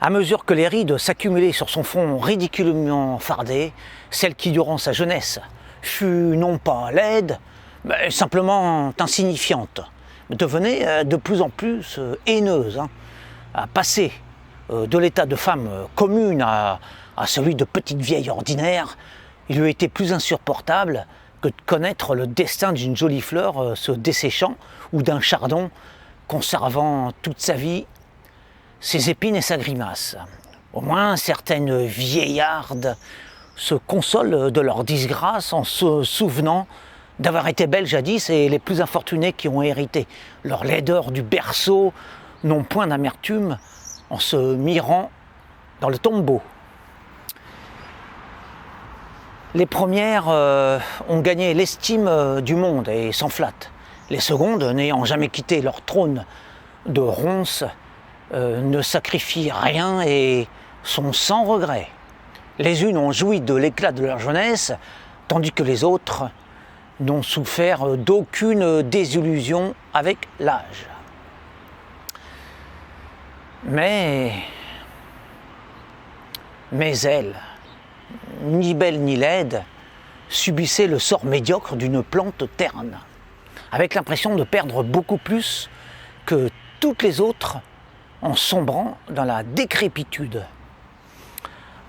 À mesure que les rides s'accumulaient sur son front ridiculement fardé, celle qui, durant sa jeunesse, fut non pas laide, mais simplement insignifiante, devenait de plus en plus haineuse, à passer de l'état de femme commune à celui de petite vieille ordinaire. Il lui était plus insupportable que de connaître le destin d'une jolie fleur se desséchant ou d'un chardon conservant toute sa vie ses épines et sa grimace. Au moins, certaines vieillardes se consolent de leur disgrâce en se souvenant d'avoir été belles jadis, et les plus infortunés qui ont hérité leur laideur du berceau n'ont point d'amertume en se mirant dans le tombeau. Les premières ont gagné l'estime du monde et s'en flattent. Les secondes, n'ayant jamais quitté leur trône de ronces, ne sacrifient rien et sont sans regret. Les unes ont joui de l'éclat de leur jeunesse, tandis que les autres n'ont souffert d'aucune désillusion avec l'âge. Mais elles, ni belle ni laide, subissaient le sort médiocre d'une plante terne, avec l'impression de perdre beaucoup plus que toutes les autres en sombrant dans la décrépitude.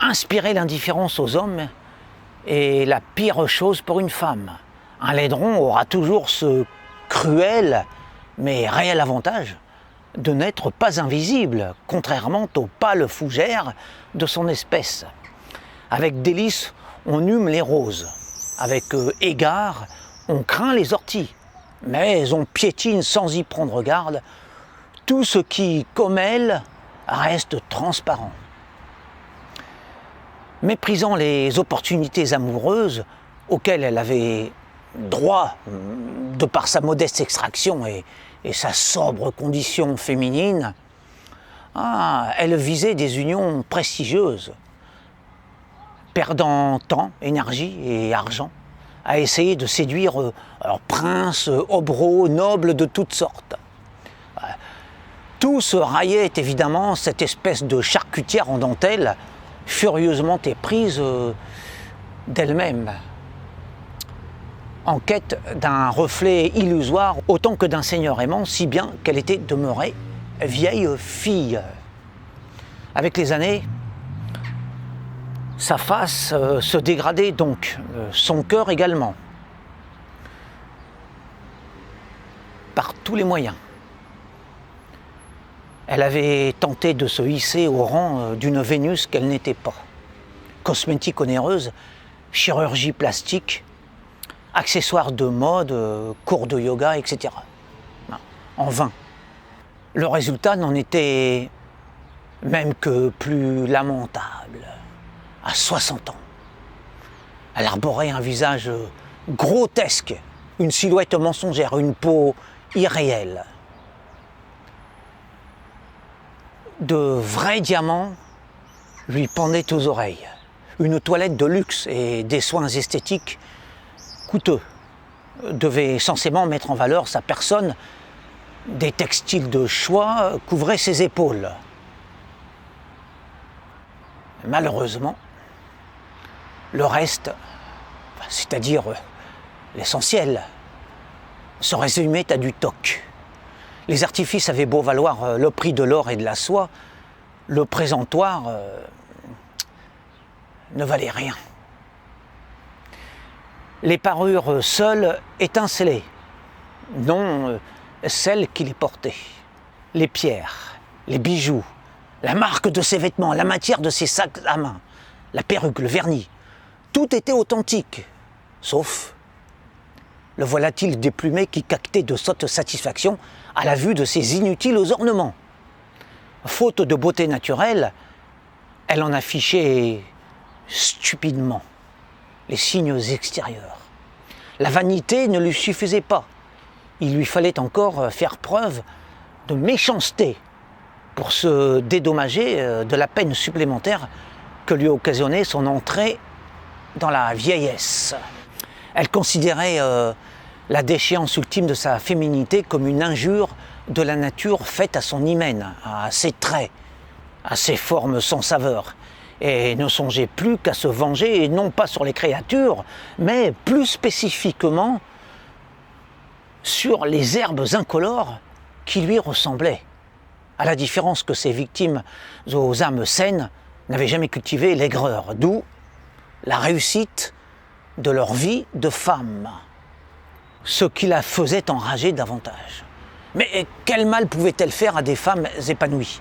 Inspirer l'indifférence aux hommes est la pire chose pour une femme. Un laideron aura toujours ce cruel mais réel avantage de n'être pas invisible, contrairement aux pâles fougères de son espèce. Avec délice, on hume les roses. Avec égard, on craint les orties. Mais on piétine sans y prendre garde tout ce qui, comme elle, reste transparent. Méprisant les opportunités amoureuses auxquelles elle avait droit de par sa modeste extraction et sa sobre condition féminine, elle visait des unions prestigieuses, perdant temps, énergie et argent à essayer de séduire princes, hobereaux, nobles de toutes sortes. Tout se raillait évidemment cette espèce de charcutière en dentelle, furieusement éprise d'elle-même, en quête d'un reflet illusoire autant que d'un seigneur aimant, si bien qu'elle était demeurée vieille fille. Avec les années, sa face se dégradait donc, son cœur également, par tous les moyens. Elle avait tenté de se hisser au rang d'une Vénus qu'elle n'était pas. Cosmétique onéreuse, chirurgie plastique, accessoires de mode, cours de yoga, etc. En vain. Le résultat n'en était même que plus lamentable. À 60 ans, elle arborait un visage grotesque, une silhouette mensongère, une peau irréelle. De vrais diamants lui pendaient aux oreilles. Une toilette de luxe et des soins esthétiques coûteux devaient censément mettre en valeur sa personne. Des textiles de choix couvraient ses épaules. Malheureusement, le reste, c'est-à-dire l'essentiel, se résumait à du toc. Les artifices avaient beau valoir le prix de l'or et de la soie, le présentoir ne valait rien. Les parures seules étincelaient, non celles qui les portaient. Les pierres, les bijoux, la marque de ses vêtements, la matière de ses sacs à main, la perruque, le vernis, tout était authentique, sauf le volatile déplumé qui captait de sottes satisfactions à la vue de ses inutiles ornements. Faute de beauté naturelle, elle en affichait stupidement les signes extérieurs. La vanité ne lui suffisait pas. Il lui fallait encore faire preuve de méchanceté pour se dédommager de la peine supplémentaire que lui occasionnait son entrée dans la vieillesse. Elle considérait la déchéance ultime de sa féminité comme une injure de la nature faite à son hymen, à ses traits, à ces formes sans saveur, et ne songeait plus qu'à se venger, non pas sur les créatures, mais plus spécifiquement sur les herbes incolores qui lui ressemblaient, à la différence que ces victimes aux âmes saines n'avaient jamais cultivé l'aigreur, d'où la réussite de leur vie de femme, ce qui la faisait enrager davantage. Mais quel mal pouvait-elle faire à des femmes épanouies?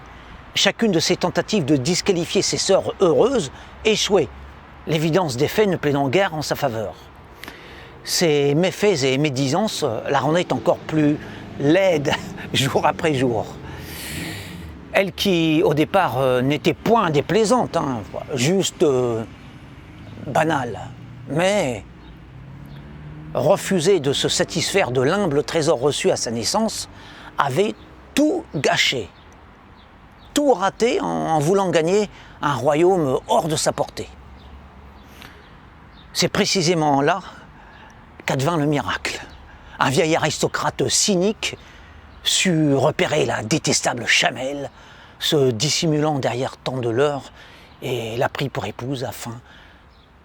Chacune de ces tentatives de disqualifier ses sœurs heureuses échouait, l'évidence des faits ne plaidant guère en sa faveur. Ces méfaits et médisances la rendaient encore plus laide jour après jour. Elle qui, au départ, n'était point déplaisante, juste banale, mais refusait de se satisfaire de l'humble trésor reçu à sa naissance, avait tout gâché, tout raté en voulant gagner un royaume hors de sa portée. C'est précisément là qu'advint le miracle. Un vieil aristocrate cynique sut repérer la détestable Chamelle, se dissimulant derrière tant de leurres, et la prit pour épouse afin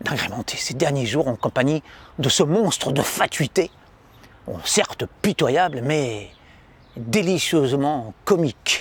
d'agrémenter ses derniers jours en compagnie de ce monstre de fatuité, certes pitoyable, mais délicieusement comique.